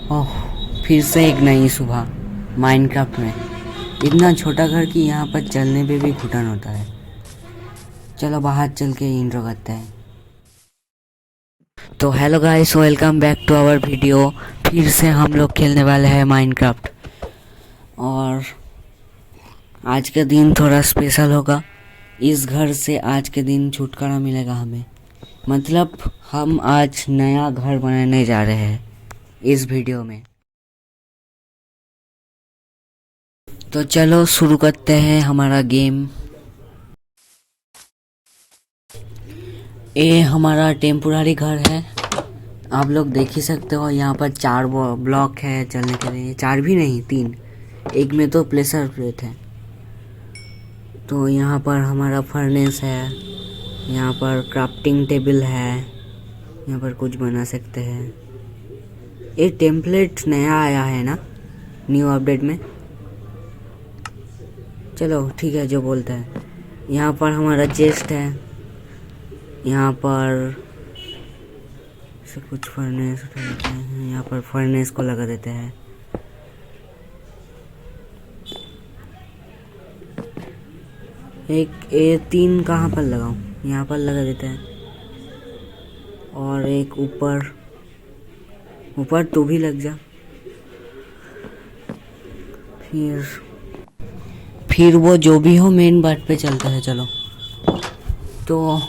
ओह, फिर से एक नई सुबह माइनक्राफ्ट में। इतना छोटा घर कि यहाँ पर चलने पे भी घुटन होता है। चलो बाहर चल के इंट्रो करते हैं। तो hello guys, welcome back to our video. फिर से हम लोग खेलने वाले हैं माइनक्राफ्ट। और आज का दिन थोड़ा स्पेशल होगा। इस घर से आज के दिन छुटकारा मिलेगा हमें। मतलब हम आज नया घर बनाने जा रहे हैं इस वीडियो में। तो चलो शुरू करते हैं हमारा गेम। ये हमारा टेम्पोरारी घर है, आप लोग देख ही सकते हो। यहाँ पर 4 ब्लॉक है चलने के लिए, 4 भी नहीं 3, एक में तो प्लेसर प्लेट है। तो यहाँ पर हमारा फर्नेस है, यहाँ पर क्राफ्टिंग टेबल है, यहाँ पर कुछ बना सकते हैं। ये टेम्पलेट नया आया है ना न्यू अपडेट में। चलो ठीक है जो बोलता है। यहाँ पर हमारा चेस्ट है, यहाँ पर से कुछ फर्नेस उठा लेते हैं, यहाँ पर फर्नेस को लगा देते हैं। एक ए 3 कहाँ पर लगाऊं, यहाँ पर लगा देते हैं। और एक ऊपर ऊपर तू भी लग जा। फिर वो जो भी हो मेन बात पे चलता है। चलो तो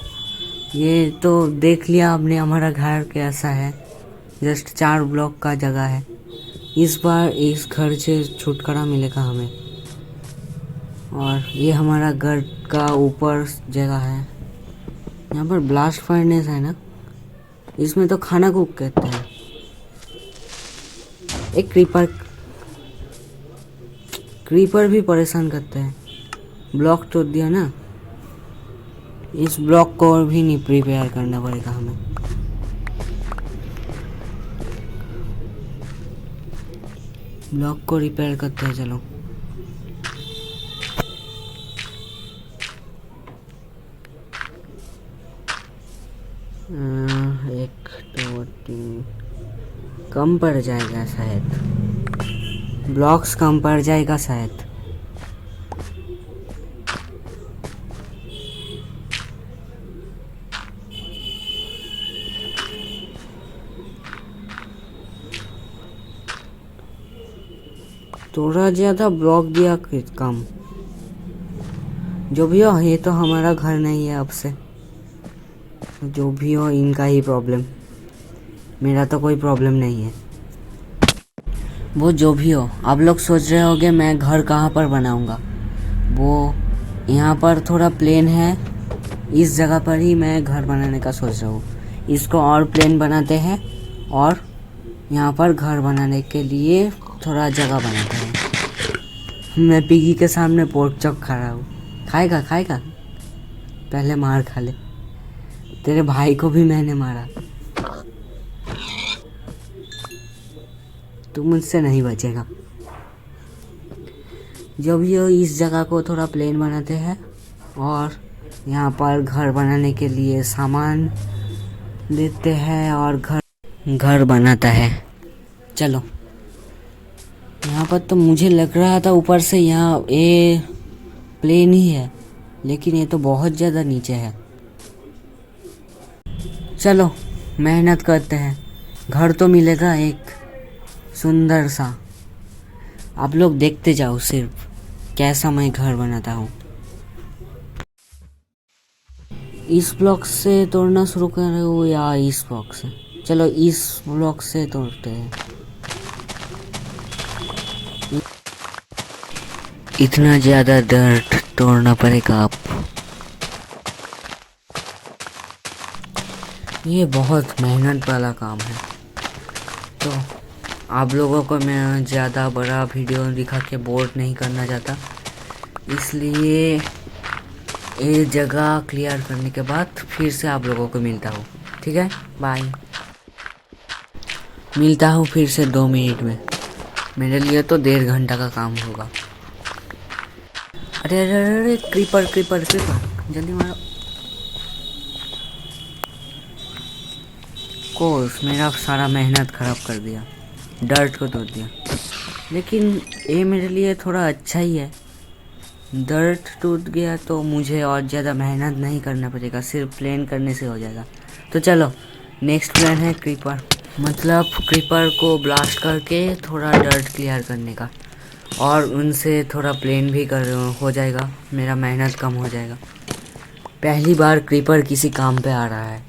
ये तो देख लिया आपने हमारा घर कैसा है। जस्ट 4 ब्लॉक का जगह है। इस बार इस घर से छुटकारा मिलेगा हमें। और ये हमारा घर का ऊपर जगह है। यहाँ पर ब्लास्ट फर्नेस है ना, इसमें तो खाना कुक कहते हैं। एक क्रीपर भी परेशान करते हैं। ब्लॉक तोड़ दिया ना, इस ब्लॉक को और भी नहीं प्रिपेयर करना पड़ेगा हमें। ब्लॉक को रिपेयर करते हैं। चलो एक 2 3 कम पड़ जाएगा शायद, ब्लॉक्स कम पड़ जाएगा शायद। थोड़ा ज़्यादा ब्लॉक दिया कम। जो भी हो, ये तो हमारा घर नहीं है अब से। जो भी हो इनका ही प्रॉब्लम, मेरा तो कोई प्रॉब्लम नहीं है। वो जो भी हो, आप लोग सोच रहे होगे मैं घर कहाँ पर बनाऊँगा। वो यहाँ पर थोड़ा प्लेन है, इस जगह पर ही मैं घर बनाने का सोच रहा हूँ। इसको और प्लेन बनाते हैं और यहाँ पर घर बनाने के लिए थोड़ा जगह बनाते हैं। मैं पिगी के सामने पोर्क चॉप खा रहा हूँ। खाएगा खाएगा, पहले मार खा ले। तेरे भाई को भी मैंने मारा, तू मुझसे नहीं बचेगा। जब ये इस जगह को थोड़ा प्लेन बनाते हैं और यहाँ पर घर बनाने के लिए सामान देते हैं और घर बनाता है। चलो यहाँ पर तो मुझे लग रहा था ऊपर से यहाँ ये प्लेन ही है, लेकिन ये तो बहुत ज़्यादा नीचे है। चलो मेहनत करते हैं, घर तो मिलेगा एक सुंदर सा। आप लोग देखते जाओ सिर्फ कैसा मैं घर बनाता हूँ। इस ब्लॉक से तोड़ना शुरू कर रहे हो या इस ब्लॉक से? चलो इस ब्लॉक से तोड़ते हैं। इतना ज़्यादा दर्द तोड़ना पड़ेगा आप। ये बहुत मेहनत वाला काम है। तो आप लोगों को मैं ज़्यादा बड़ा वीडियो दिखा के बोर नहीं करना चाहता, इसलिए ये जगह क्लियर करने के बाद फिर से आप लोगों को मिलता हूँ। ठीक है, बाय। मिलता हूँ फिर से 2 मिनट में। मेरे लिए तो 1.5 घंटा का काम होगा। अरे अरे अरे, क्रीपर क्रीपर क्रीपर, जल्दी मारो। कोर्स मेरा सारा मेहनत खराब कर दिया। डर्ट को तोड़ दिया। लेकिन ये मेरे लिए थोड़ा अच्छा ही है, डर्ट टूट गया तो मुझे और ज़्यादा मेहनत नहीं करना पड़ेगा, सिर्फ प्लेन करने से हो जाएगा। तो चलो नेक्स्ट प्लान है क्रीपर, मतलब क्रीपर को ब्लास्ट करके थोड़ा डर्ट क्लियर करने का, और उनसे थोड़ा प्लेन भी कर हो जाएगा, मेरा मेहनत कम हो जाएगा। पहली बार क्रीपर किसी काम पे आ रहा है।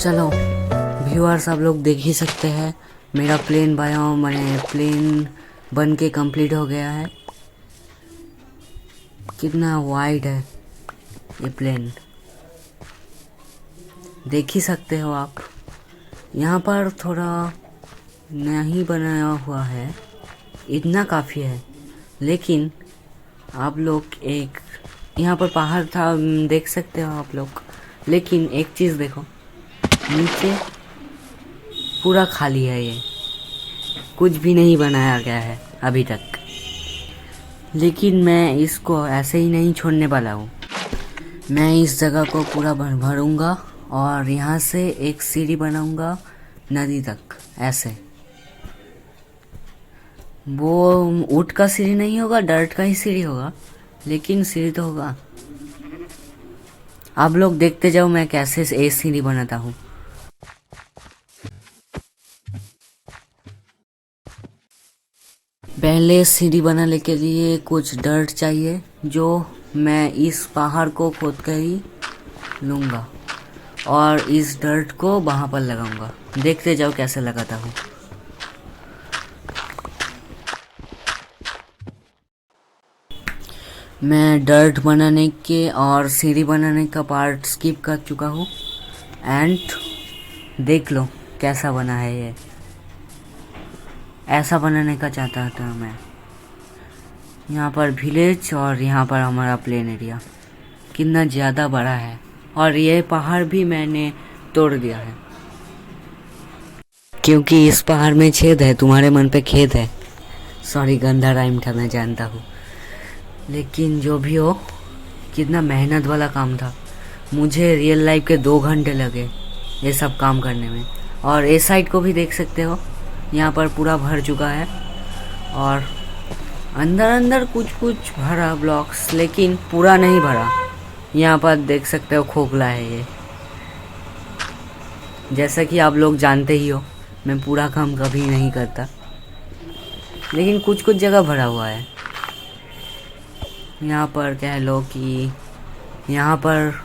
चलो व्यूअर्स, आप लोग देख ही सकते हैं मेरा प्लेन बायोम मैंने प्लेन बन के कंप्लीट हो गया है। कितना वाइड है ये प्लेन, देख ही सकते हो आप। यहाँ पर थोड़ा नहीं बनाया हुआ है, इतना काफ़ी है। लेकिन आप लोग एक यहाँ पर पहाड़ था, देख सकते हो आप लोग। लेकिन एक चीज़ देखो, नीचे पूरा खाली है, ये कुछ भी नहीं बनाया गया है अभी तक। लेकिन मैं इसको ऐसे ही नहीं छोड़ने वाला हूँ, मैं इस जगह को पूरा भरूंगा और यहाँ से एक सीढ़ी बनाऊंगा नदी तक। ऐसे वो ऊँट का सीढ़ी नहीं होगा, डर्ट का ही सीढ़ी होगा, लेकिन सीढ़ी तो होगा। आप लोग देखते जाओ मैं कैसे एक सीढ़ी बनाता हूँ। पहले सीढ़ी बनाने के लिए कुछ डर्ट चाहिए, जो मैं इस पहाड़ को खोद कर ही लूँगा और इस डर्ट को वहाँ पर लगाऊंगा। देखते जाओ कैसे लगाता हूँ। मैं डर्ट बनाने के और सीढ़ी बनाने का पार्ट स्किप कर चुका हूँ, एंड देख लो कैसा बना है ये। ऐसा बनाने का चाहता था मैं। यहाँ पर विलेज और यहाँ पर हमारा प्लेन एरिया कितना ज़्यादा बड़ा है, और ये पहाड़ भी मैंने तोड़ दिया है क्योंकि इस पहाड़ में छेद है। तुम्हारे मन पे खेद है। सॉरी, गंदा राइम था, मैं जानता हूँ। लेकिन जो भी हो, कितना मेहनत वाला काम था। मुझे रियल लाइफ के 2 घंटे लगे ये सब काम करने में। और इस साइड को भी देख सकते हो, यहाँ पर पूरा भर चुका है और अंदर अंदर कुछ कुछ भरा ब्लॉक्स, लेकिन पूरा नहीं भरा। यहाँ पर देख सकते हो खोखला है ये। जैसा कि आप लोग जानते ही हो, मैं पूरा काम कभी नहीं करता, लेकिन कुछ कुछ जगह भरा हुआ है। यहाँ पर कह लो कि यहाँ पर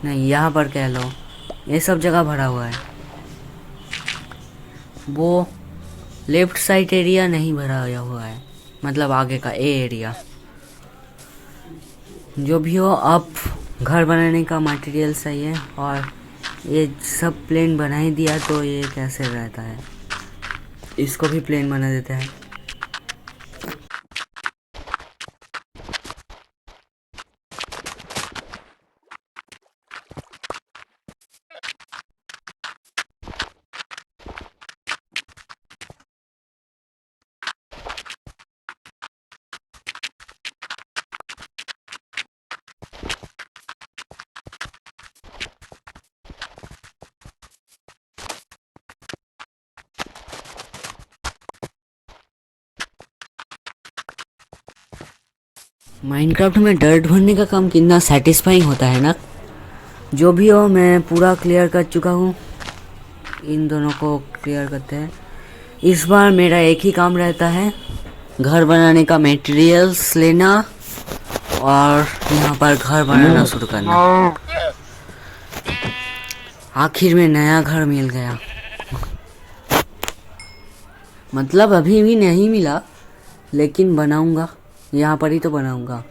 नहीं, यहाँ पर कह लो, ये सब जगह भरा हुआ है। वो लेफ्ट साइड एरिया नहीं भरा हुआ है, मतलब आगे का ए एरिया। जो भी हो, अब घर बनाने का मटेरियल सही है और ये सब प्लेन बना ही दिया, तो ये कैसे रहता है, इसको भी प्लेन बना देते हैं। माइनक्राफ्ट में डर्ट भरने का काम कितना सेटिस्फाइंग होता है ना। जो भी हो, मैं पूरा क्लियर कर चुका हूँ। इन दोनों को क्लियर करते हैं। इस बार मेरा एक ही काम रहता है, घर बनाने का मटेरियल्स लेना और यहाँ पर घर बनाना शुरू करना। आखिर में नया घर मिल गया। मतलब अभी भी नहीं मिला, लेकिन बनाऊंगा, यहाँ पर ही तो बनाऊंगा।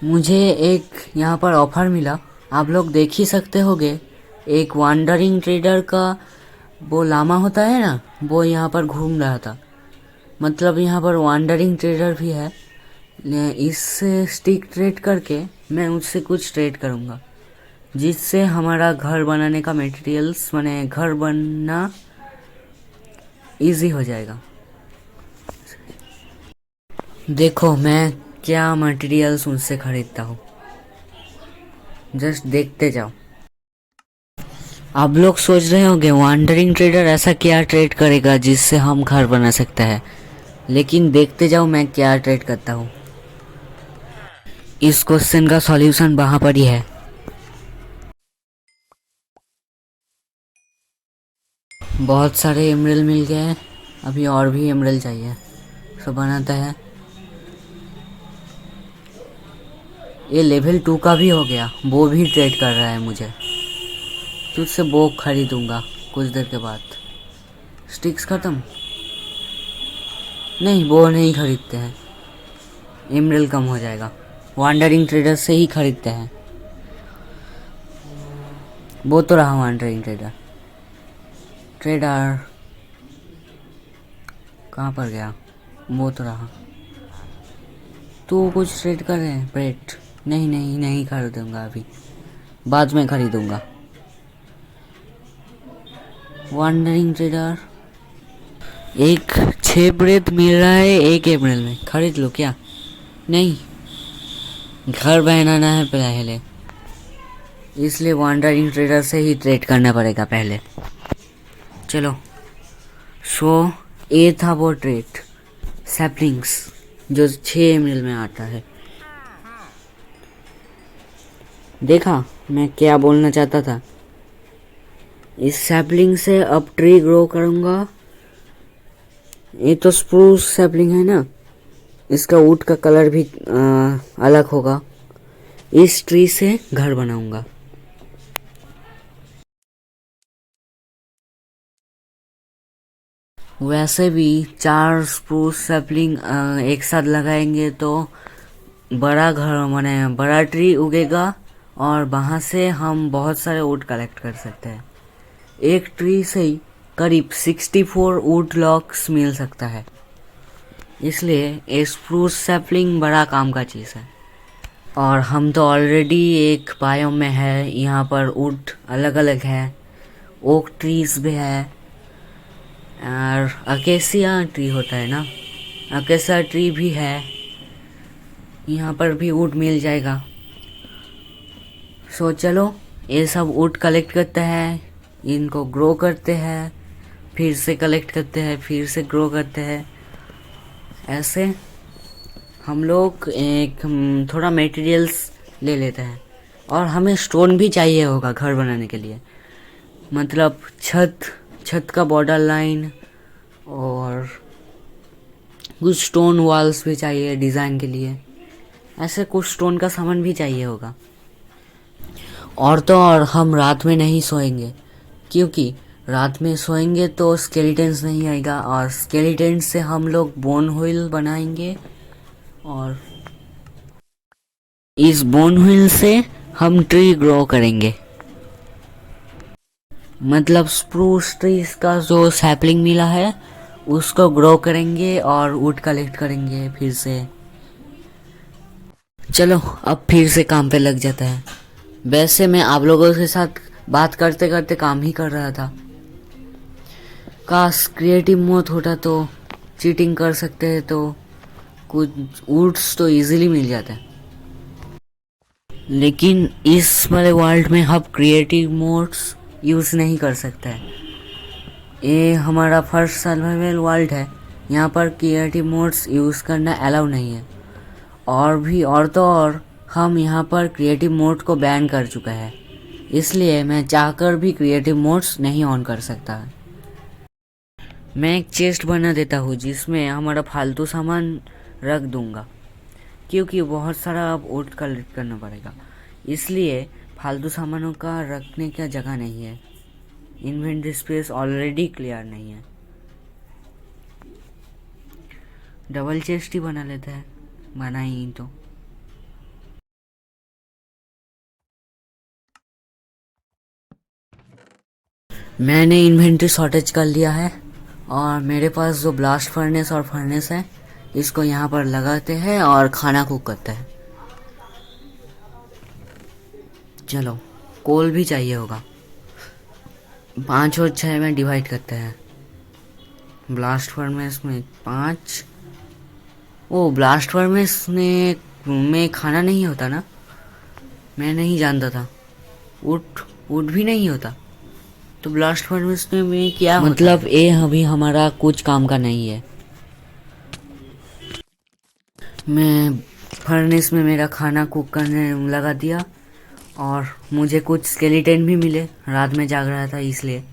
मुझे एक यहाँ पर ऑफर मिला, आप लोग देख ही सकते होगे। एक वांडरिंग ट्रेडर का वो लामा होता है ना, वो यहाँ पर घूम रहा था। मतलब यहाँ पर वांडरिंग ट्रेडर भी है। इससे स्टिक ट्रेड करके मैं उससे कुछ ट्रेड करूँगा, जिससे हमारा घर बनाने का मटेरियल्स माने घर बनना इजी हो जाएगा। देखो मैं क्या मटेरियल्स उनसे खरीदता हूँ, जस्ट देखते जाओ। आप लोग सोच रहे होंगे वांडरिंग ट्रेडर ऐसा क्या ट्रेड करेगा जिससे हम घर बना सकते हैं, लेकिन देखते जाओ मैं क्या ट्रेड करता हूँ। इस क्वेश्चन का सॉल्यूशन वहाँ पर ही है। बहुत सारे एमरल्ड मिल गए हैं, अभी और भी एमरल्ड चाहिए, सब बनाता है। ये लेवल 2 का भी हो गया, वो भी ट्रेड कर रहा है मुझे। तुझसे वो खरीदूंगा कुछ देर के बाद। स्टिक्स ख़त्म? नहीं, वो नहीं खरीदते हैं, एमरल्ड कम हो जाएगा। वांडरिंग ट्रेडर से ही खरीदते हैं। वो तो रहा वांडरिंग ट्रेडर। ट्रेडर कहाँ पर गया? वो तो रहा। तू कुछ ट्रेड कर रहे हैं? ब्रेड नहीं नहीं नहीं खरीदूंगा, अभी बाद में खरीदूंगा। वांडरिंग ट्रेडर एक 6 ब्रेड मिल रहा है एक एमरल्ड में, खरीद लो क्या? नहीं, घर बनाना है पहले, इसलिए वांडरिंग ट्रेडर से ही ट्रेड करना पड़ेगा पहले। चलो, सो ये था वो ट्रेड, सैपलिंग्स, जो 6 एमरल्ड में आता है। देखा मैं क्या बोलना चाहता था? इस सैपलिंग से अब ट्री ग्रो करूँगा। ये तो स्प्रूस सैपलिंग है ना, इसका वुड का कलर भी अलग होगा। इस ट्री से घर बनाऊंगा। वैसे भी 4 स्प्रूस सैपलिंग एक साथ लगाएंगे तो बड़ा घर माने बड़ा ट्री उगेगा, और वहाँ से हम बहुत सारे वुड कलेक्ट कर सकते हैं। एक ट्री से ही करीब 64 वुड लॉक्स मिल सकता है, इसलिए स्प्रूस सैपलिंग बड़ा काम का चीज़ है। और हम तो ऑलरेडी एक बायोम में है, यहाँ पर वुड अलग अलग है, ओक ट्रीज भी है और अकेसिया ट्री होता है ना, अकेसिया ट्री भी है। यहाँ पर भी वुड मिल जाएगा। सो चलो ये सब वुड कलेक्ट करते हैं, इनको ग्रो करते हैं, फिर से कलेक्ट करते हैं, फिर से ग्रो करते हैं। ऐसे हम लोग एक थोड़ा मटेरियल्स ले लेते हैं। और हमें स्टोन भी चाहिए होगा घर बनाने के लिए, मतलब छत का बॉर्डर लाइन, और कुछ स्टोन वॉल्स भी चाहिए डिज़ाइन के लिए। ऐसे कुछ स्टोन का सामान भी चाहिए होगा। और तो और हम रात में नहीं सोएंगे, क्योंकि रात में सोएंगे तो स्केलेटन्स नहीं आएगा, और स्केलेटन्स से हम लोग बोन व्हील बनाएंगे, और इस बोन व्हील से हम ट्री ग्रो करेंगे। मतलब स्प्रूस ट्रीज का जो सैपलिंग मिला है उसको ग्रो करेंगे और वुड कलेक्ट करेंगे फिर से। चलो अब फिर से काम पे लग जाता है। वैसे मैं आप लोगों के साथ बात करते करते काम ही कर रहा था। काश क्रिएटिव मोड होता तो चीटिंग कर सकते हैं, तो कुछ वुड्स तो इजीली मिल जाता है। लेकिन इस वाले वर्ल्ड में हम क्रिएटिव मोड्स यूज़ नहीं कर सकते हैं। ये हमारा फर्स्ट सर्वाइवल वर्ल्ड है, यहाँ पर क्रिएटिव मोड्स यूज़ करना अलाउ नहीं है। और तो और हम यहाँ पर क्रिएटिव मोड को बैन कर चुका है, इसलिए मैं चाहकर भी क्रिएटिव मोड्स नहीं ऑन कर सकता। मैं एक चेस्ट बना देता हूँ जिसमें हमारा फालतू सामान रख दूँगा, क्योंकि बहुत सारा अब वुड कलेक्ट करना पड़ेगा, इसलिए फालतू सामानों का रखने का जगह नहीं है। इन्वेंटरी स्पेस ऑलरेडी क्लियर नहीं है। डबल चेस्ट ही बना लेते हैं, बनाई तो। मैंने इन्वेंटरी शॉर्टेज कर लिया है और मेरे पास जो ब्लास्ट फर्नेस और फर्नेस है, इसको यहाँ पर लगाते हैं और खाना कुक करते हैं। चलो, कोल भी चाहिए होगा। 5 और 6 में डिवाइड करते हैं। ब्लास्ट फर्नेस में 5। ओ, ब्लास्ट फर्नेस में खाना नहीं होता ना, मैं नहीं जानता था। वुड भी नहीं होता, तो ब्लास्ट फर्नेस में क्या मतलब होता? ये अभी हमारा कुछ काम का नहीं है। मैं फर्नेस में मेरा खाना कुक करने लगा दिया और मुझे कुछ स्केलेटन भी मिले। रात में जाग रहा था इसलिए।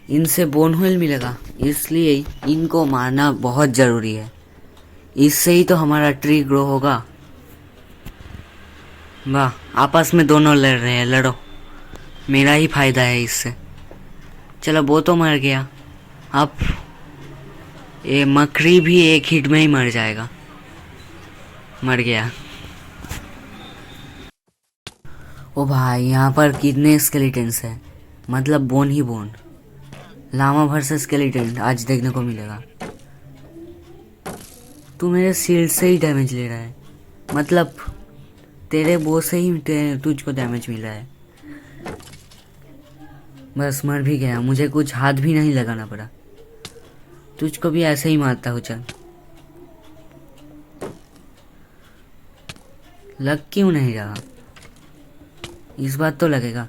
इनसे बोन व्हील मिलेगा, इसलिए इनको मारना बहुत ज़रूरी है। इससे ही तो हमारा ट्री ग्रो होगा। वाह, आपस में दोनों लड़ रहे हैं, लड़ो, मेरा ही फायदा है इससे। चलो, वो तो मर गया। अब ये मकड़ी भी एक हिट में ही मर जाएगा। मर गया। ओ भाई, यहाँ पर कितने स्केलेटन्स हैं, मतलब बोन ही बोन। लामा वर्सेस स्केलेटन आज देखने को मिलेगा। तू मेरे शील्ड से ही डैमेज ले रहा है, मतलब तेरे बो से ही तुझको डैमेज मिल रहा है। बस मर भी गया, मुझे कुछ हाथ भी नहीं लगाना पड़ा। तुझको भी ऐसे ही मारता हूँ। चल, लग क्यों नहीं रहा? इस बात तो लगेगा।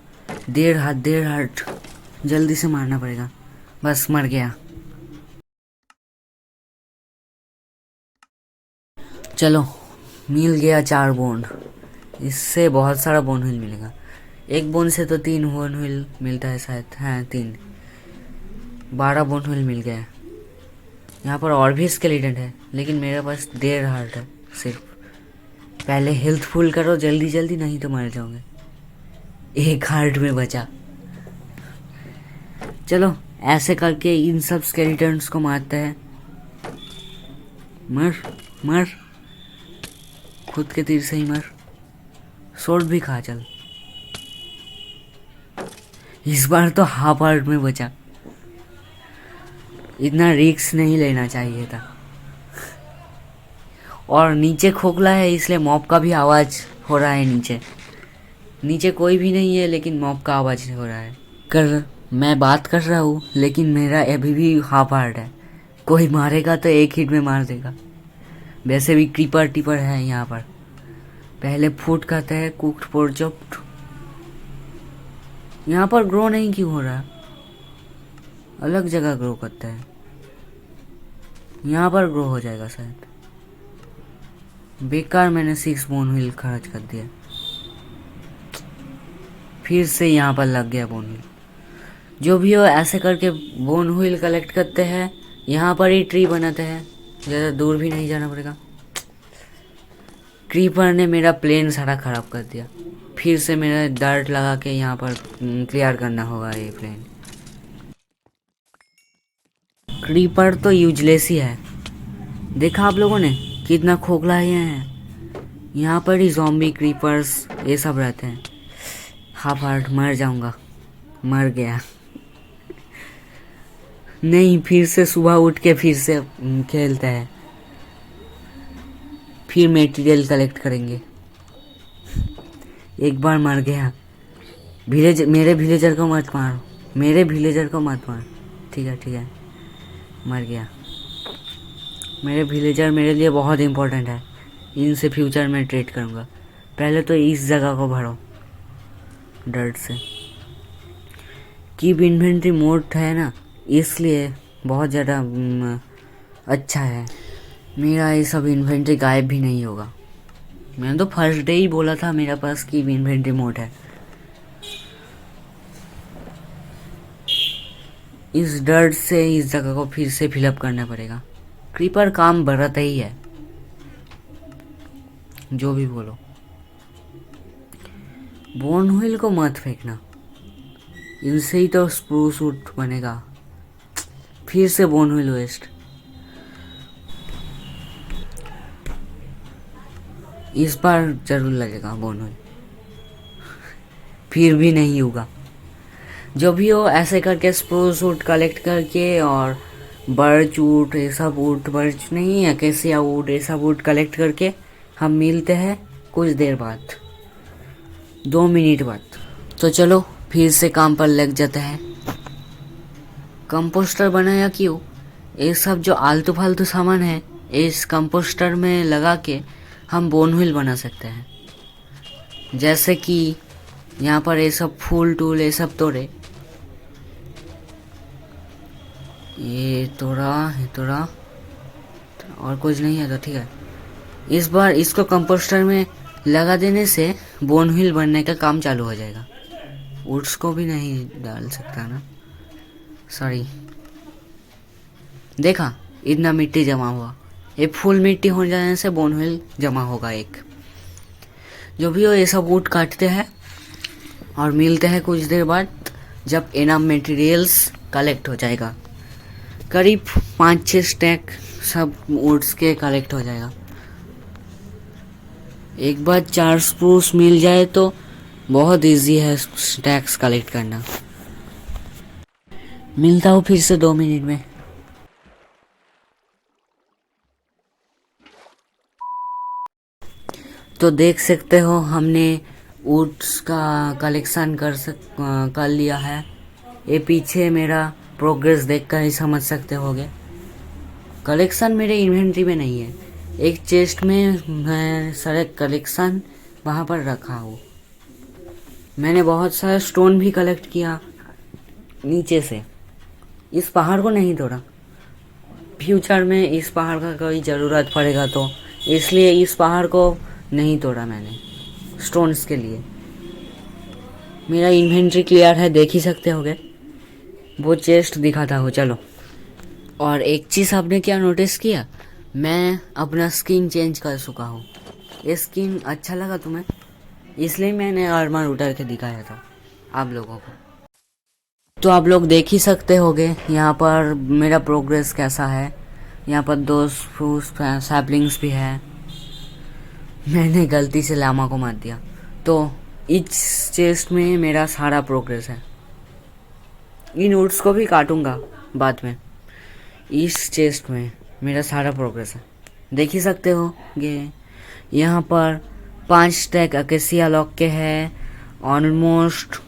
1.5 हार्ट जल्दी से मारना पड़ेगा। बस मर गया। चलो, मिल गया 4 बोन। इससे बहुत सारा बोन व्हील मिलेगा। एक बोन से तो 3 बोन व्हील मिलता है शायद। हाँ, 3। 12 बोन व्हील मिल गया। यहाँ पर और भी स्केलेटन है, लेकिन मेरे पास 1.5 हार्ट है सिर्फ। पहले हेल्थ फुल करो जल्दी जल्दी, नहीं तो मर जाओगे। 1 हार्ट में बचा। चलो, ऐसे करके इन सब स्केलेटन्स को मारते हैं। मर मर, खुद के तीर से ही मर। सोर्ड भी खा। चल, इस बार तो हाफ हार्ट में बचा। इतना रिस्क नहीं लेना चाहिए था। और नीचे खोखला है, इसलिए मॉब का भी आवाज़ हो रहा है। नीचे कोई भी नहीं है, लेकिन मॉब का आवाज़ हो रहा है। मैं बात कर रहा हूँ, लेकिन मेरा अभी भी हाफ हार्ट है। कोई मारेगा तो एक हिट में मार देगा। वैसे भी क्रीपर टीपर है यहाँ पर। पहले फूड खाता है, कुक्ड पोर्क चॉप्ड। यहाँ पर ग्रो नहीं क्यों हो रहा? अलग जगह ग्रो करता है, यहाँ पर ग्रो हो जाएगा शायद। बेकार मैंने 6 बोन व्हील खर्च कर दिया। फिर से यहाँ पर लग गया बोन व्हील। जो भी हो, ऐसे करके बोन व्हील कलेक्ट करते हैं, यहाँ पर ही ट्री बनाते हैं। ज़्यादा दूर भी नहीं जाना पड़ेगा। क्रीपर ने मेरा प्लेन सारा ख़राब कर दिया। फिर से मेरा डर्ट लगा के यहाँ पर क्लियर करना होगा ये प्लेन। क्रीपर तो यूजलेस ही है। देखा आप लोगों ने कितना खोखला है। यहाँ पर ही ज़ॉम्बी क्रीपर्स ये सब रहते हैं। हाफ हार्ट, मर जाऊँगा। मर गया। नहीं, फिर से सुबह उठ के फिर से खेलते हैं। फिर मटेरियल कलेक्ट करेंगे। एक बार मर गया। मेरे विलेजर को मत मारो, मेरे विलेजर को मत मार। ठीक है, मर गया। मेरे विलेजर मेरे लिए बहुत इम्पोर्टेंट है। इनसे फ्यूचर में ट्रेड करूँगा। पहले तो इस जगह को भरो डर्ट से। कीप इन्वेंट्री मोड है ना, इसलिए बहुत ज़्यादा अच्छा है। मेरा ये सब इन्वेंट्री गायब भी नहीं होगा। मैंने तो फर्स्ट डे ही बोला था मेरे पास कीप इन्वेंट्री मोड है। इस डर्ट से इस जगह को फिर से फिलअप करना पड़ेगा। क्रीपर काम बढ़ता ही है, जो भी बोलो। बोन व्हील को मत फेंकना, इनसे ही तो स्प्रूस वुड बनेगा। फिर से बोन व्हील वेस्ट। इस बार जरूर लगेगा बोन व्हील, फिर भी नहीं होगा। जो भी हो, ऐसे करके स्प्रूस वुड कलेक्ट करके और बर्च वुड, ऐसा वुड, बर्च नहीं है कैसिया वुड, ऐसा वुड कलेक्ट करके हम मिलते हैं कुछ देर बाद, 2 मिनट बाद। तो चलो फिर से काम पर लग जाता है। कंपोस्टर बनाया क्यों? ये सब जो आलतू फालतू सामान है इस कंपोस्टर में लगा के हम बोन व्हील बना सकते हैं। जैसे कि यहाँ पर ये सब फूल टूल ये सब तोड़े, ये तोड़ा और कुछ नहीं है तो ठीक है। इस बार इसको कंपोस्टर में लगा देने से बोन व्हील बनने का काम चालू हो जाएगा। वुड्स को भी नहीं डाल सकता ना, सॉरी। देखा, इतना मिट्टी जमा हुआ। ये फुल मिट्टी हो जाने से बोन व्हील जमा होगा एक। जो भी हो, ये सब वुड काटते हैं और मिलते हैं कुछ देर बाद, जब इनफ मटेरियल्स कलेक्ट हो जाएगा। करीब 5-6 स्टैक सब वुड्स के कलेक्ट हो जाएगा। एक बार 4 स्प्रूस मिल जाए तो बहुत इजी है स्टैक्स कलेक्ट करना। मिलता हूँ फिर से 2 मिनट में। तो देख सकते हो हमने वुड्स का कलेक्शन कर लिया है। ये पीछे मेरा प्रोग्रेस देखकर ही समझ सकते होगे। कलेक्शन मेरे इन्वेंट्री में नहीं है, एक चेस्ट में मैं सारे कलेक्शन वहाँ पर रखा हूँ। मैंने बहुत सारा स्टोन भी कलेक्ट किया नीचे से। इस पहाड़ को नहीं तोड़ा, फ्यूचर में इस पहाड़ का कोई ज़रूरत पड़ेगा तो इसलिए इस पहाड़ को नहीं तोड़ा मैंने स्टोन्स के लिए। मेरा इन्वेंट्री क्लियर है, देख ही सकते होगे। वो चेस्ट दिखाता हूँ, चलो। और एक चीज़ आपने क्या नोटिस किया, मैं अपना स्किन चेंज कर चुका हूँ। ये स्किन अच्छा लगा तुम्हें, इसलिए मैंने आर्मर उतार के दिखाया था आप लोगों को। तो आप लोग देख ही सकते होगे यहाँ पर मेरा प्रोग्रेस कैसा है। यहाँ पर 2 फ्रूट्स सैपलिंग्स भी है। मैंने गलती से लामा को मार दिया। तो इस चेस्ट में मेरा सारा प्रोग्रेस है। इन वुड्स को भी काटूंगा बाद में। इस चेस्ट में मेरा सारा प्रोग्रेस है, देख ही सकते हो। ये यहाँ पर 5 स्टैक अकेसिया लॉक के हैं। ऑलमोस्ट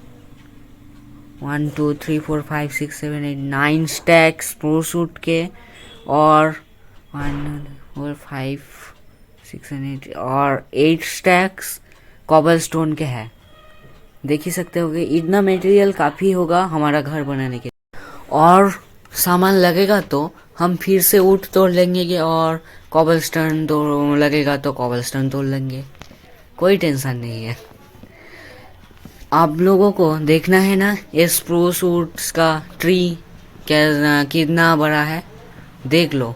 1 2 3 4 5 6 7 8 9 स्टैक स्प्रूस वुड के और 1 4 5 6 8 और 8 स्टैक्स कॉबलस्टोन के हैं। देख ही सकते होगे, इतना मटेरियल काफ़ी होगा हमारा घर बनाने के। और सामान लगेगा तो हम फिर से वुड तोड़ लेंगे और कॉबलस्टोन तो लगेगा तो कॉबलस्टोन तोड़ लेंगे, कोई टेंशन नहीं है। आप लोगों को देखना है ना ये स्प्रूस वुड्स का ट्री कितना बड़ा है, देख लो।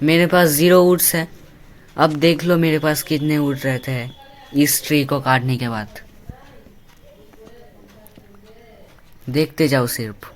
मेरे पास 0 वुड्स है, अब देख लो मेरे पास कितने वुड रहते हैं इस ट्री को काटने के बाद। देखते जाओ सिर्फ।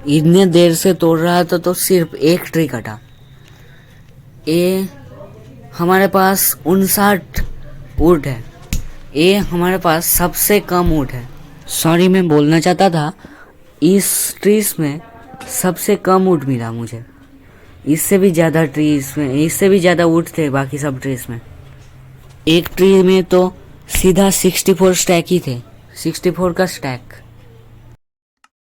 इतने देर से तोड़ रहा था तो सिर्फ एक ट्री कटा। ये हमारे पास 59 वुड है। ये हमारे पास सबसे कम वुड है। सॉरी, मैं बोलना चाहता था इस ट्रीज में सबसे कम वुड मिला मुझे। इससे भी ज़्यादा ट्रीज में, इससे भी ज़्यादा वुड थे बाकी सब ट्रीज में। एक ट्री में तो सीधा 64 स्टैक ही थे। 64 का स्टैक,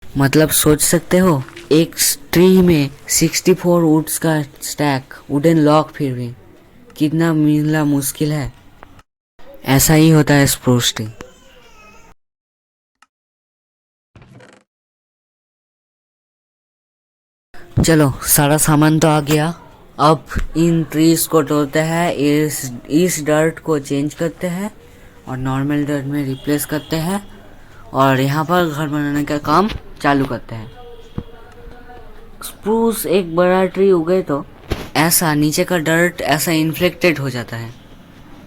मतलब सोच सकते हो एक ट्री में 64 वुड्स का स्टैक, वुडन लॉक, फिर भी कितना मिलना मुश्किल है। ऐसा ही होता है स्प्रूस ट्री। चलो, सारा सामान तो आ गया। अब इन ट्रीज को तोड़ते हैं, इस डर्ट को चेंज करते हैं और नॉर्मल डर्ट में रिप्लेस करते हैं और यहाँ पर घर बनाने का काम चालू करते हैं। स्प्रूस एक बड़ा ट्री उगे तो ऐसा नीचे का डर्ट ऐसा इन्फ्लेक्टेड हो जाता है,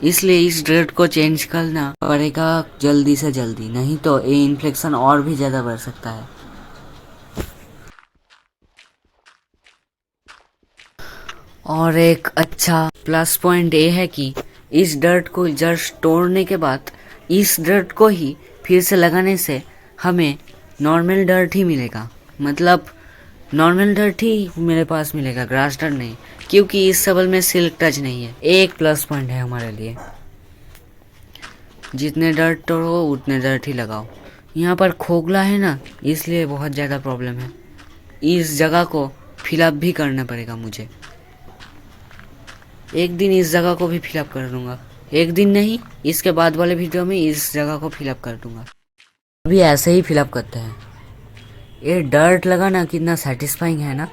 इसलिए इस डर्ट को चेंज करना पड़ेगा जल्दी से जल्दी, नहीं तो ये इन्फ्लेक्शन और भी ज़्यादा बढ़ सकता है। और एक अच्छा प्लस पॉइंट ये है कि इस डर्ट को जस्ट तोड़ने के बाद इस डर्ट को ही फिर से लगाने से हमें नॉर्मल डर्ट ही मिलेगा। मतलब नॉर्मल डर्ट ही मेरे पास मिलेगा, ग्रास डर्ट नहीं, क्योंकि इस सबल में सिल्क टच नहीं है। एक प्लस पॉइंट है हमारे लिए। जितने डर्ट तोड़ो उतने डर्ट ही लगाओ। यहाँ पर खोखला है ना, इसलिए बहुत ज़्यादा प्रॉब्लम है। इस जगह को फिलअप भी करना पड़ेगा मुझे। एक दिन इस जगह को भी फिलअप कर दूंगा। एक दिन नहीं, इसके बाद वाले वीडियो में इस जगह को फिलअप कर दूंगा। अभी ऐसे ही फिलअप करते हैं। ये डर्ट लगाना कितना सेटिस्फाइंग है ना।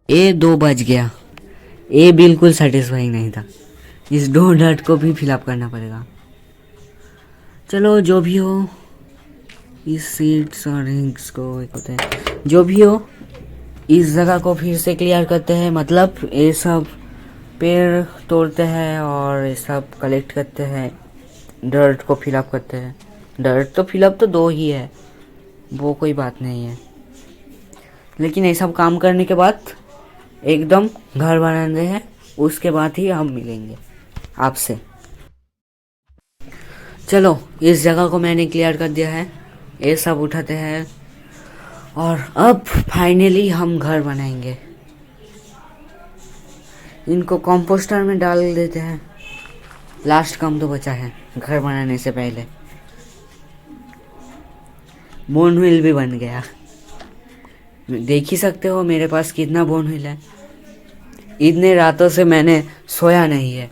ये 2 बज गया। ये बिल्कुल सेटिस्फाइंग नहीं था। इस 2 डर्ट को भी फिलअप करना पड़ेगा। चलो, जो भी हो, इस सीड्स और रिंग्स को होते हैं, जो भी हो, इस जगह को फिर से क्लियर करते हैं। मतलब ये सब पेड़ तोड़ते हैं और ये सब कलेक्ट करते हैं, डर्ट को फिलअप करते हैं। डर्ट तो फिलअप तो 2 ही है, वो कोई बात नहीं है, लेकिन ये सब काम करने के बाद एकदम घर बनाने हैं, उसके बाद ही हम मिलेंगे आपसे। चलो, इस जगह को मैंने क्लियर कर दिया है। ये सब उठाते हैं और अब फाइनली हम घर बनाएंगे। इनको कंपोस्टर में डाल देते हैं। लास्ट काम तो बचा है घर बनाने से पहले। बोन व्हील भी बन गया। देख ही सकते हो मेरे पास कितना बोन व्हील है। इतने रातों से मैंने सोया नहीं है।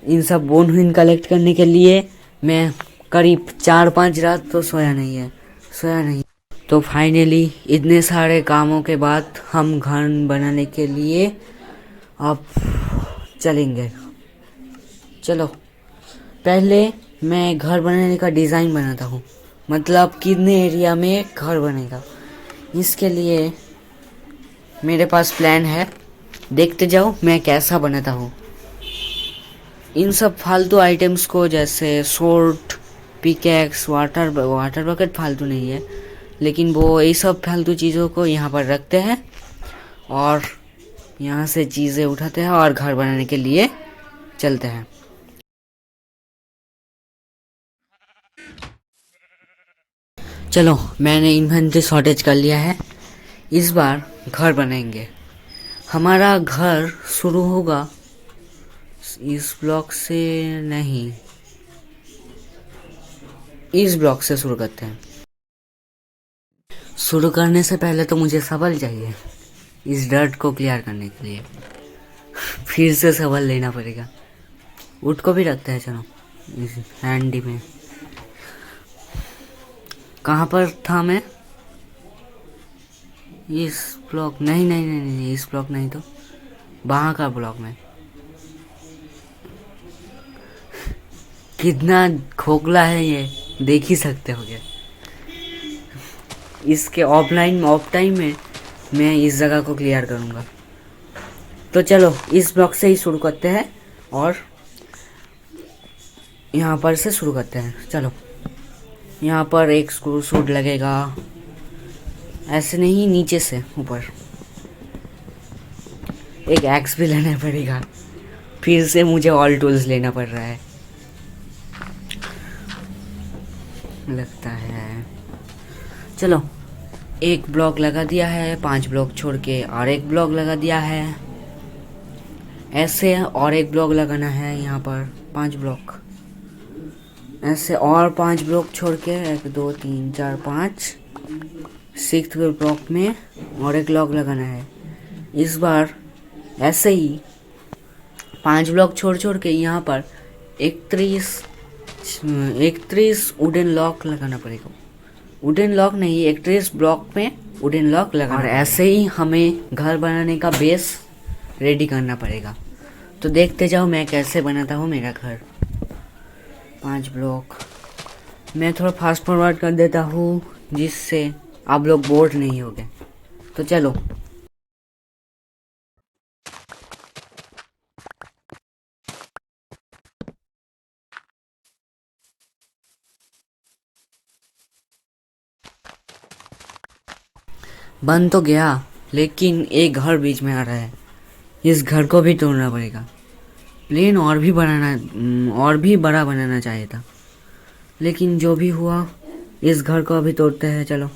इन सब बोन व्हील कलेक्ट करने के लिए मैं करीब 4-5 रात तो सोया नहीं। तो फाइनली इतने सारे कामों के बाद हम घर बनाने के लिए अब चलेंगे। चलो, पहले मैं घर बनाने का डिज़ाइन बनाता हूँ, मतलब कितने एरिया में घर बनेगा। इसके लिए मेरे पास प्लान है, देखते जाओ मैं कैसा बनाता हूँ। इन सब फालतू आइटम्स को जैसे सोर्ट, पिकैक्स, वाटर बकेट फालतू नहीं है, लेकिन वो ये सब फालतू चीज़ों को यहाँ पर रखते हैं और यहाँ से चीज़ें उठाते हैं और घर बनाने के लिए चलते हैं। चलो, मैंने इन्वेंटरी शॉर्टेज कर लिया है। इस बार घर बनाएंगे। हमारा घर शुरू होगा इस ब्लॉक से नहीं, इस ब्लॉक से शुरू करते हैं। शुरू करने से पहले तो मुझे सबल चाहिए इस डर्ट को क्लियर करने के लिए। फिर से सबल लेना पड़ेगा। वुड को भी रखते हैं। चलो, इस हैंडी में कहाँ पर था मैं? इस ब्लॉक नहीं, इस ब्लॉक नहीं तो वहाँ का ब्लॉक में। कितना खोखला है ये, देख ही सकते हो क्या। इसके ऑफ टाइम में मैं इस जगह को क्लियर करूँगा। तो चलो, इस ब्लॉक से ही शुरू करते हैं और यहाँ पर से शुरू करते हैं। चलो। यहाँ पर एक स्क्रू शूट लगेगा, ऐसे नहीं, नीचे से ऊपर। एक एक्स भी लेना पड़ेगा, फिर से मुझे ऑल टूल्स लेना पड़ रहा है लगता है। चलो, एक ब्लॉक लगा दिया है, 5 ब्लॉक छोड़ के और एक ब्लॉक लगा दिया है, ऐसे और एक ब्लॉक लगाना है यहाँ पर, 5 ब्लॉक, ऐसे और 5 ब्लॉक छोड़ के 1 2 3 4 5, 6th ब्लॉक में और एक लॉक लगाना है। इस बार ऐसे ही 5 ब्लॉक छोड़ छोड़ के यहाँ पर 31 वुडन लॉक लगाना पड़ेगा। वुडन लॉक नहीं, 31 ब्लॉक में वुडन लॉक लगाना। और ऐसे ही हमें घर बनाने का बेस रेडी करना पड़ेगा। तो देखते जाओ मैं कैसे बनाता हूँ मेरा घर। 5 ब्लॉक मैं थोड़ा फास्ट फॉरवर्ड कर देता हूँ जिससे आप लोग बोर नहीं होगे। तो चलो, बन तो गया, लेकिन एक घर बीच में आ रहा है, इस घर को भी तोड़ना पड़ेगा। प्लेन और भी बड़ा बनाना चाहिए था, लेकिन जो भी हुआ, इस घर को अभी तोड़ते हैं। चलो,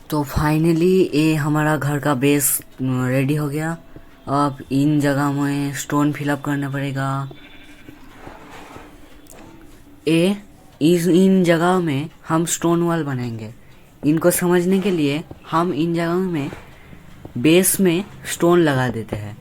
तो फाइनली ये हमारा घर का बेस रेडी हो गया। अब इन जगह में स्टोन फिलअप करना पड़ेगा। इन जगह में हम स्टोन वॉल बनाएंगे। इनको समझने के लिए हम इन जगहों में बेस में स्टोन लगा देते हैं।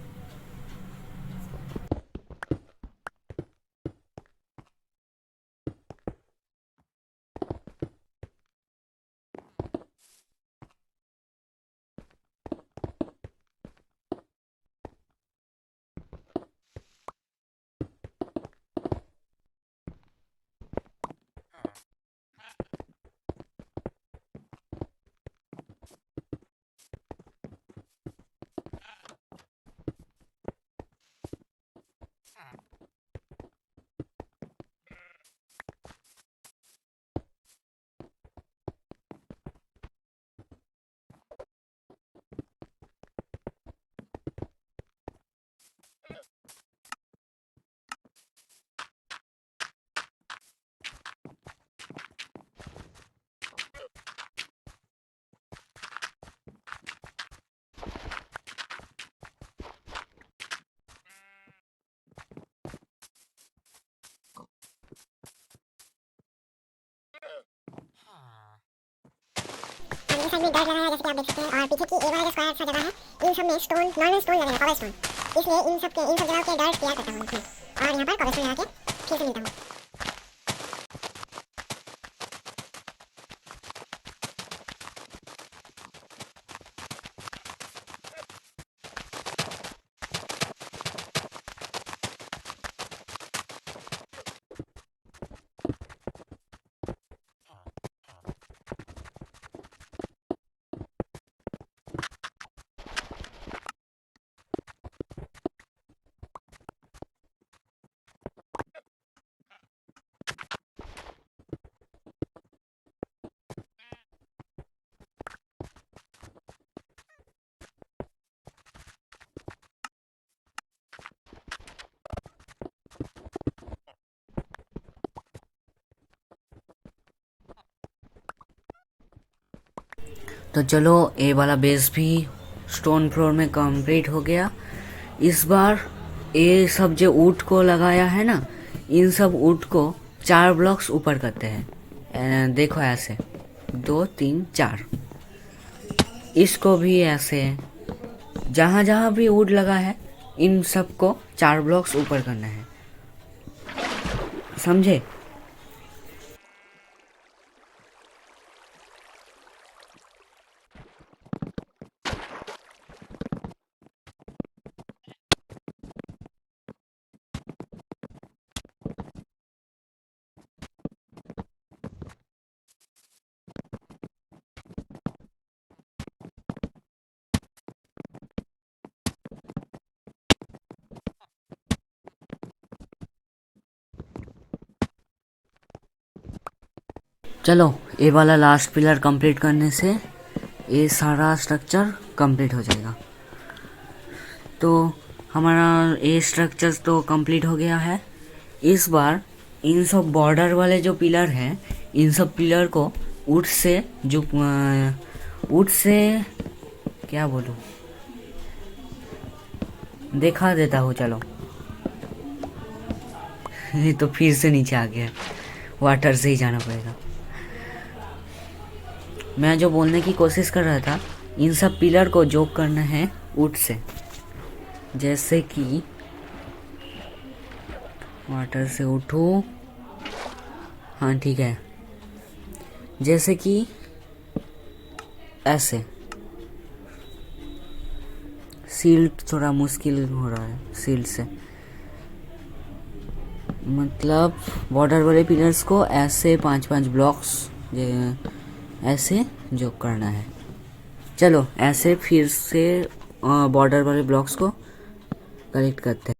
इसमें डर्ट लगा है जैसे कि आप देख सकते हैं, और पीछे की ए वाला जो स्क्वायर सा जगह है, इन सब में स्टोन, नॉर्मल स्टोन लगेगा, कवर स्टोन, इसलिए इन सब जगह के डर्ट तैयार करता हूँ इसमें, और यहाँ पर कवर स्टोन लगा के फिर से मिलता हूँ। तो चलो ए वाला बेस भी स्टोन फ्लोर में कंप्लीट हो गया। इस बार ये सब जो ऊट को लगाया है ना, इन सब ऊट को 4 ब्लॉक्स ऊपर करते हैं। देखो ऐसे 2 3 4, इसको भी ऐसे, जहाँ जहाँ भी ऊट लगा है इन सबको 4 ब्लॉक्स ऊपर करना है, समझे? चलो ये वाला लास्ट पिलर कंप्लीट करने से ये सारा स्ट्रक्चर कंप्लीट हो जाएगा। तो हमारा ये स्ट्रक्चर तो कंप्लीट हो गया है। इस बार इन सब बॉर्डर वाले जो पिलर हैं, इन सब पिलर को ऊट से क्या बोलूँ, दिखा देता हूँ। चलो ये तो फिर से नीचे आ गया, वाटर से ही जाना पड़ेगा। मैं जो बोलने की कोशिश कर रहा था, इन सब पिलर को जोक करना है ऊट से, जैसे कि वाटर से उठो, हाँ ठीक है, जैसे कि ऐसे। सील्ड थोड़ा मुश्किल हो रहा है सील्ड से, मतलब बॉर्डर वाले पिलर्स को ऐसे 5-5 ब्लॉक्स ऐसे जो करना है। चलो ऐसे फिर से बॉर्डर वाले ब्लॉक्स को कलेक्ट करते हैं।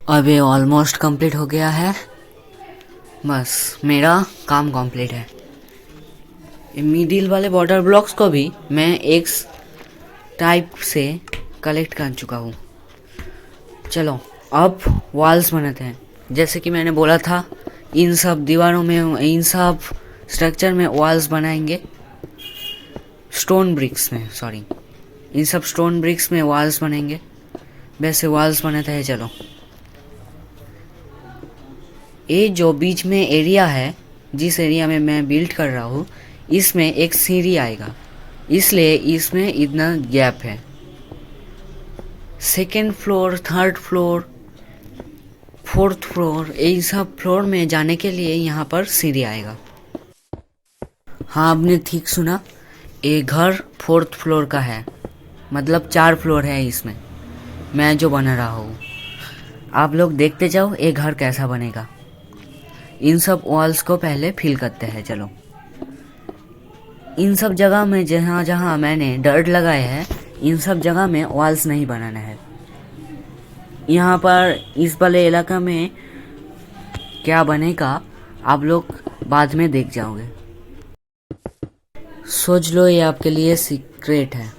अब ये ऑलमोस्ट कंप्लीट हो गया है, बस मेरा काम कंप्लीट है। मिडिल वाले बॉर्डर ब्लॉक्स को भी मैं एक टाइप से कलेक्ट कर चुका हूँ। चलो अब वॉल्स बनाते हैं। जैसे कि मैंने बोला था, इन सब दीवारों में, इन सब स्ट्रक्चर में वॉल्स बनाएंगे, स्टोन ब्रिक्स में, सॉरी, इन सब स्टोन ब्रिक्स में वॉल्स बनेंगे। वैसे वॉल्स बनाते हैं। चलो ये जो बीच में एरिया है, जिस एरिया में मैं बिल्ड कर रहा हूँ, इसमें एक सीढ़ी आएगा, इसलिए इसमें इतना गैप है। Second floor, third floor, fourth floor, ये सब फ्लोर में जाने के लिए यहाँ पर सीढ़ी आएगा। हाँ, आपने ठीक सुना, ये घर 4th फ्लोर का है, मतलब 4 फ्लोर है इसमें, मैं जो बना रहा हूँ। आप लोग देखते जाओ ये घर कैसा बनेगा। इन सब वॉल्स को पहले फिल करते हैं। चलो इन सब जगह में जहाँ जहाँ मैंने डर्ट लगाए हैं, इन सब जगह में वॉल्स नहीं बनाना है। यहाँ पर इस वाले इलाका में क्या बनेगा आप लोग बाद में देख जाओगे। सोच लो ये आपके लिए सीक्रेट है।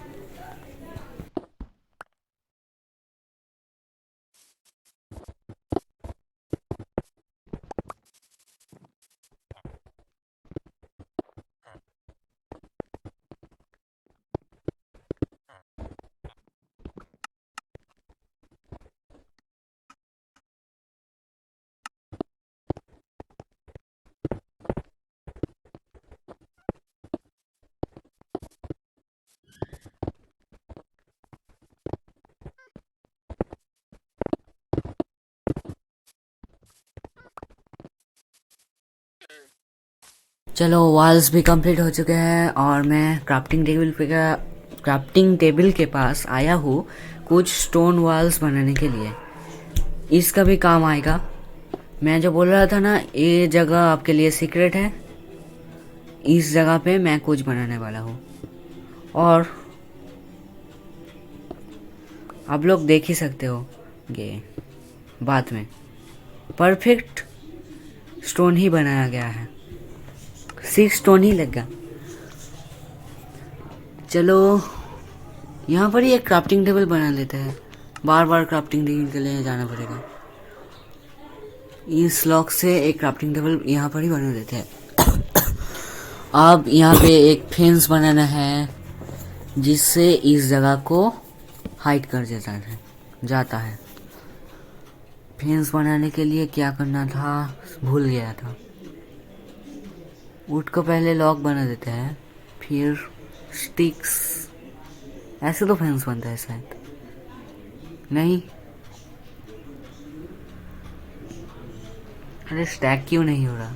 चलो वॉल्स भी कंप्लीट हो चुके हैं और मैं क्राफ्टिंग टेबल के पास आया हूँ कुछ स्टोन वॉल्स बनाने के लिए। इसका भी काम आएगा। मैं जो बोल रहा था ना, ये जगह आपके लिए सीक्रेट है। इस जगह पे मैं कुछ बनाने वाला हूँ और आप लोग देख ही सकते हो ये बाद में परफेक्ट स्टोन ही बनाया गया है। 6 स्टोन ही लगा। चलो यहाँ पर ही एक क्राफ्टिंग टेबल बना लेते हैं। बार बार क्राफ्टिंग टेबल के लिए जाना पड़ेगा। इस लॉक से एक क्राफ्टिंग टेबल यहाँ पर ही बना देते हैं। अब यहाँ पे एक फेंस बनाना है जिससे इस जगह को हाइड कर जाता है। फेंस बनाने के लिए क्या करना था भूल गया था। वुड को पहले लॉक बना देते हैं, फिर स्टिक्स। ऐसे तो फेंस बनता है शायद, नहीं? अरे स्टैक क्यों नहीं हो रहा?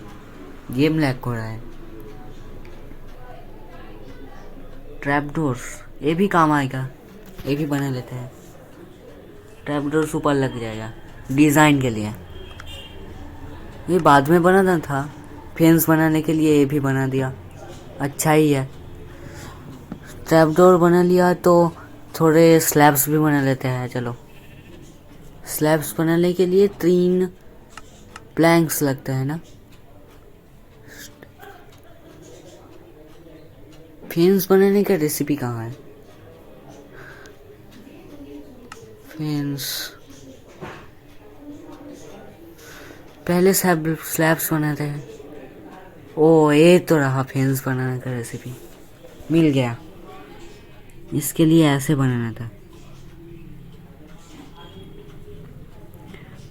गेम लैग हो रहा है। ट्रैप डोर्स, ये भी काम आएगा। ये भी बना लेते हैं। ट्रैप डोर्स ऊपर लग जाएगा डिज़ाइन के लिए। ये बाद में बनाना था। फेंस बनाने के लिए ये भी बना दिया, अच्छा ही है। ट्रैपडोर बना लिया तो थोड़े स्लैब्स भी बना लेते हैं। चलो स्लैब्स बनाने के लिए 3 प्लैंक्स लगता है ना। फेंस बनाने का रेसिपी कहाँ है? फेंस पहले स्लैब्स बनाते हैं। ओ ये तो रहा फेंस बनाने का रेसिपी, मिल गया। इसके लिए ऐसे बनाना था।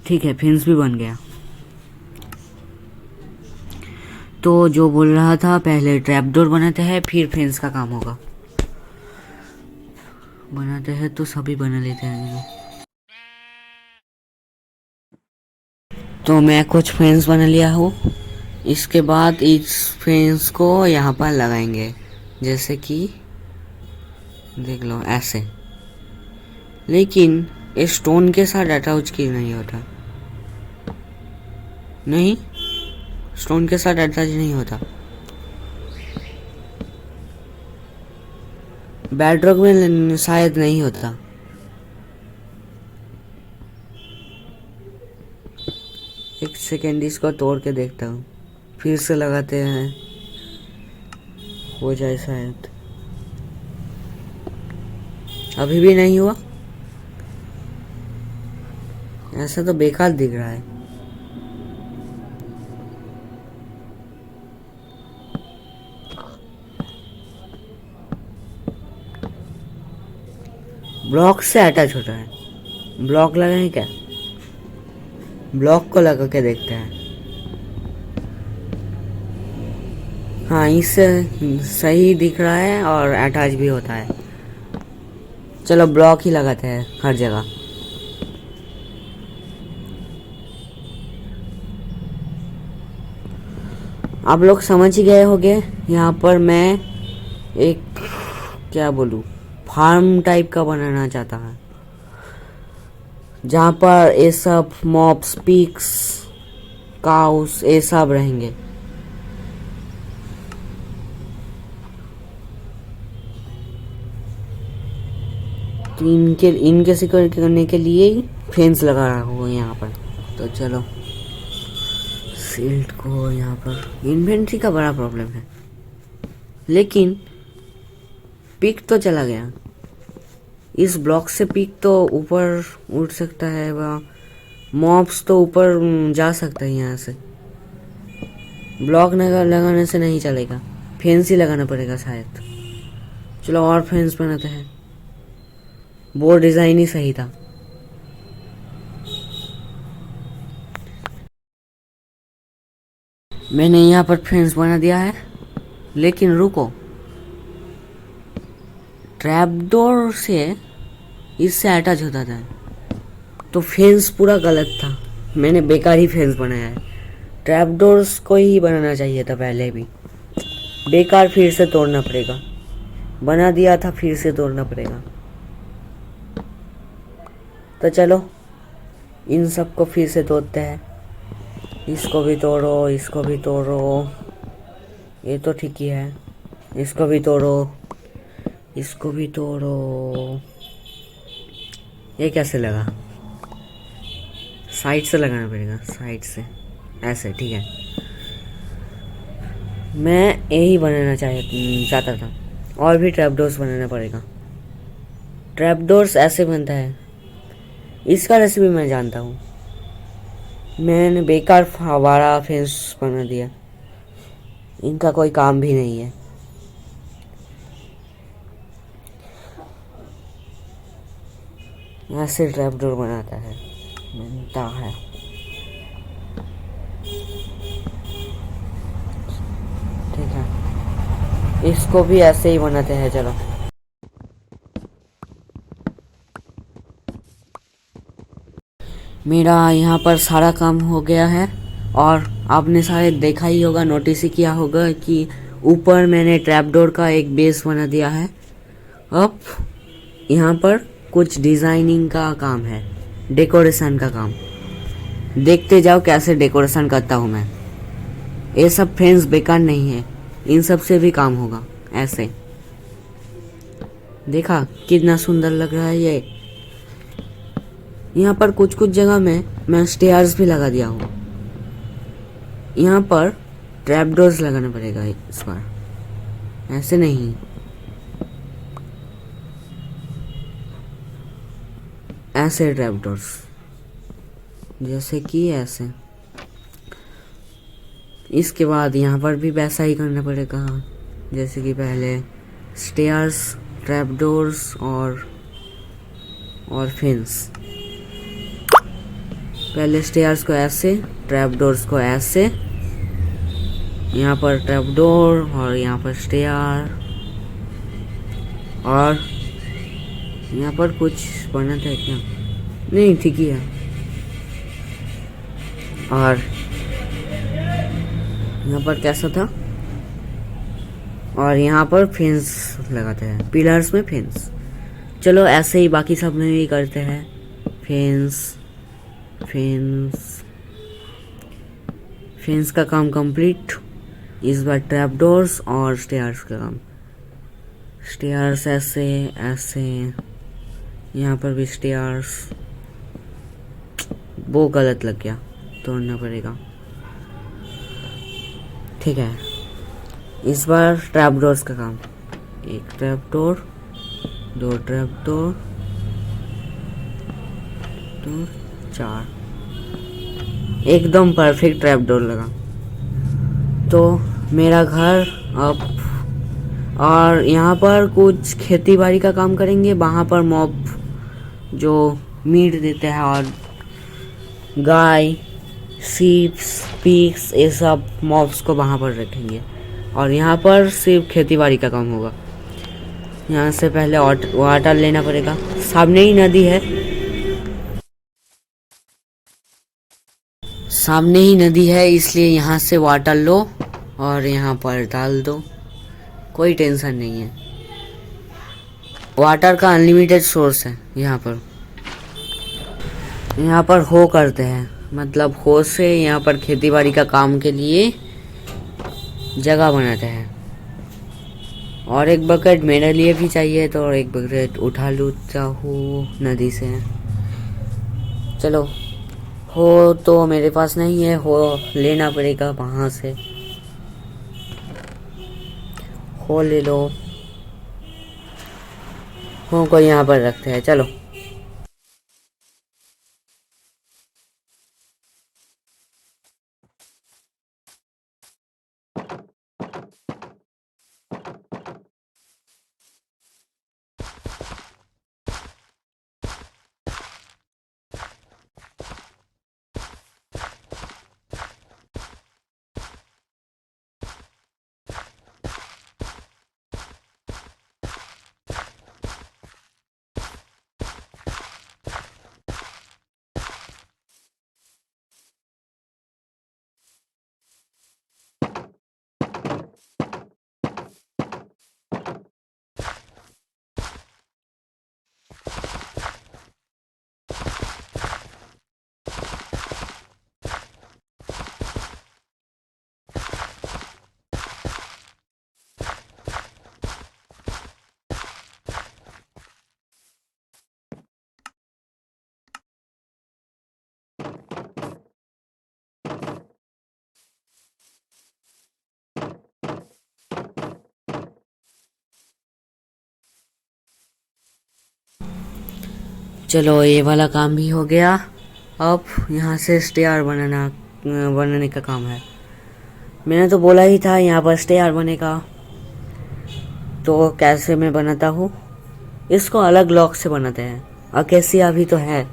ठीक है, फेंस भी बन गया। तो जो बोल रहा था, पहले ट्रैपडोर बनाते हैं फिर फेंस का काम होगा। बनाते हैं तो सभी बना लेते हैं। तो मैं कुछ फेंस बना लिया हूँ। इसके बाद इस फेंस को यहाँ पर लगाएंगे, जैसे कि देख लो ऐसे। लेकिन इस स्टोन के साथ अटैच की नहीं होता। नहीं, स्टोन के साथ अटैच नहीं होता। बेडरॉक में शायद नहीं होता। एक सेकेंड, इसको तोड़ के देखता हूँ, फिर से लगाते हैं, हो जाए शायद। अभी भी नहीं हुआ। ऐसा तो बेकार दिख रहा है। ब्लॉक से अटैच होता है। ब्लॉक लगाए क्या? ब्लॉक को लगा के देखते हैं। हाँ, इससे सही दिख रहा है और अटैच भी होता है। चलो ब्लॉक ही लगाते हैं हर जगह। आप लोग समझ ही गए होंगे। यहाँ पर मैं एक क्या बोलूँ, फार्म टाइप का बनाना चाहता है, जहाँ पर ये सब मॉब्स, पिग्स, काउस ये सब रहेंगे। तो इनके सिक्योरिटी करने के लिए फेंस लगा रहा हूँ यहाँ पर। तो चलो सील्ड को यहाँ पर इन्वेंट्री का बड़ा प्रॉब्लम है, लेकिन पिक तो चला गया। इस ब्लॉक से पिक तो ऊपर उड़ सकता है, वह मॉब्स तो ऊपर जा सकता है यहाँ से। ब्लॉक लगाने से नहीं चलेगा, फेंस ही लगाना पड़ेगा शायद। चलो और फेंस बनाते हैं, वो डिज़ाइन ही सही था। मैंने यहाँ पर फेंस बना दिया है, लेकिन रुको, ट्रैपडोर से इससे अटैच होता था, तो फेंस पूरा गलत था। मैंने बेकार ही फेंस बनाया है। ट्रैपडोर्स को ही बनाना चाहिए था पहले भी, बेकार फिर से तोड़ना पड़ेगा। बना दिया था, फिर से तोड़ना पड़ेगा। तो चलो इन सब को फिर से तोड़ते हैं। इसको भी तोड़ो, इसको भी तोड़ो, ये तो ठीक ही है। इसको भी तोड़ो, इसको भी तोड़ो। ये कैसे लगा? साइड से लगाना पड़ेगा, साइड से ऐसे, ठीक है। मैं यही बनाना चाहता था। और भी ट्रैपडोर्स बनाना पड़ेगा। ट्रैपडोर्स ऐसे बनता है, इसका रेसिपी मैं जानता हूँ। मैंने बेकार फवारा फेंस बना दिया, इनका कोई काम भी नहीं है। ऐसे ट्रैपडोर बनाता है, बनता है। ठीक है, इसको भी ऐसे ही बनाते हैं। चलो मेरा यहाँ पर सारा काम हो गया है, और आपने शायद देखा ही होगा, नोटिस ही किया होगा कि ऊपर मैंने ट्रैपडोर का एक बेस बना दिया है। अब यहाँ पर कुछ डिज़ाइनिंग का काम है, डेकोरेशन का काम। देखते जाओ कैसे डेकोरेशन करता हूँ मैं। ये सब फ्रेंड्स बेकार नहीं है, इन सब से भी काम होगा। ऐसे देखा कितना सुंदर लग रहा है ये। यहाँ पर कुछ कुछ जगह में मैं स्टेयर्स भी लगा दिया हूँ। यहाँ पर ट्रैपडोर्स लगाना पड़ेगा इस बार, ऐसे नहीं, ऐसे ट्रैपडोर्स, जैसे कि ऐसे। इसके बाद यहाँ पर भी वैसा ही करना पड़ेगा जैसे कि पहले। स्टेयर्स, ट्रैपडोर्स और फेंस। पहले स्टेयर्स को ऐसे, ट्रैपडोर्स को ऐसे, यहाँ पर ट्रैपडोर और यहाँ पर स्टेयर, और यहाँ पर कुछ बना था क्या? नहीं, ठीक ही है। और यहाँ पर कैसा था? और यहाँ पर फेंस लगाते हैं, पिलर्स में फेंस। चलो ऐसे ही बाकी सब में भी करते हैं। फेंस का काम कंप्लीट। इस बार ट्रैपडोर्स और स्टेयर्स का काम। स्टेयर्स ऐसे ऐसे, यहाँ पर भी स्टेयर्स। वो गलत लग गया, तोड़ना पड़ेगा। ठीक है, इस बार ट्रैपडोर्स का काम। एक ट्रैपडोर, दो ट्रैपडोर, दो, 4। एकदम परफेक्ट ट्रैपडोर लगा। तो मेरा घर अब, और यहाँ पर कुछ खेती बाड़ी का काम करेंगे। वहाँ पर मॉब जो मीट देते हैं, और गाय, सीप्स, पिग्स, ये सब मॉब्स को वहाँ पर रखेंगे। और यहाँ पर सिर्फ खेती बाड़ी का काम होगा। यहाँ से पहले वाटर लेना पड़ेगा, सामने ही नदी है, सामने ही नदी है, इसलिए यहाँ से वाटर लो और यहाँ पर डाल दो, कोई टेंशन नहीं है। वाटर का अनलिमिटेड सोर्स है यहाँ पर। यहाँ पर हो करते हैं, मतलब हो से यहाँ पर खेतीबाड़ी का काम के लिए जगह बनाते हैं। और एक बकेट मेरे लिए भी चाहिए, तो एक बकेट उठा लूँ चाहूँ नदी से। चलो, हो तो मेरे पास नहीं है, हो लेना पड़ेगा वहाँ से। हो ले लो, हो को यहाँ पर रखते हैं। चलो चलो, ये वाला काम भी हो गया। अब यहाँ से स्टेयर बनाने का काम है। मैंने तो बोला ही था यहाँ पर स्टेयर बनेगा। तो कैसे मैं बनाता हूँ, इसको अलग लॉक से बनाते हैं। अकेसिया भी तो है,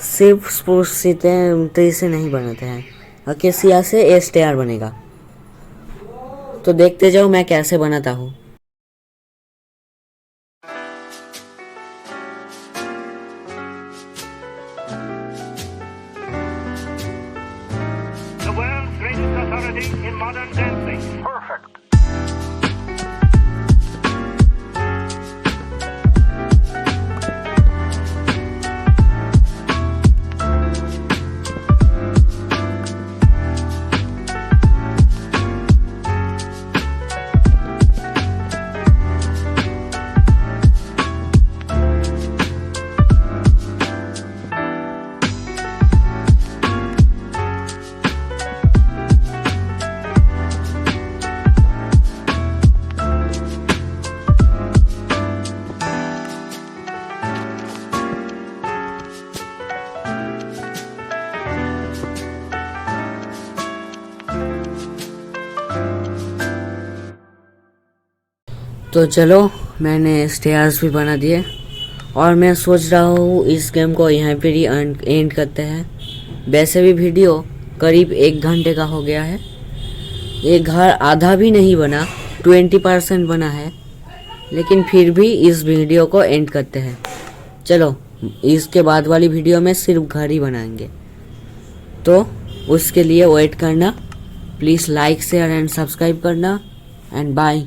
सिर्फ स्प्रूस ट्री से नहीं बनाते हैं। अकेसिया से ये स्टेयर बनेगा। तो देखते जाओ मैं कैसे बनाता हूँ। The world's greatest authority in modern dancing. Perfect. तो चलो, मैंने स्टेयर्स भी बना दिए और मैं सोच रहा हूँ इस गेम को यहाँ पर ही एंड करते हैं। वैसे भी वीडियो करीब 1 घंटे का हो गया है। ये घर आधा भी नहीं बना, 20% बना है, लेकिन फिर भी इस वीडियो को एंड करते हैं। चलो, इसके बाद वाली वीडियो में सिर्फ घर ही बनाएंगे, तो उसके लिए वेट करना। Please like share and subscribe करना एंड बाय।